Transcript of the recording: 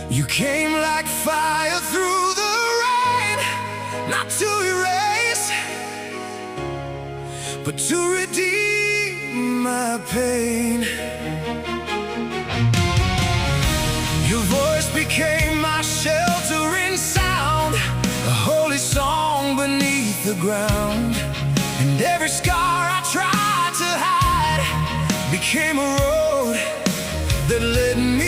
You came like fire through the rain, not to erase, but to redeem my pain. Your voice became my sheltering sound, a holy song beneath the ground. And every scar I tried to hide became a road that led me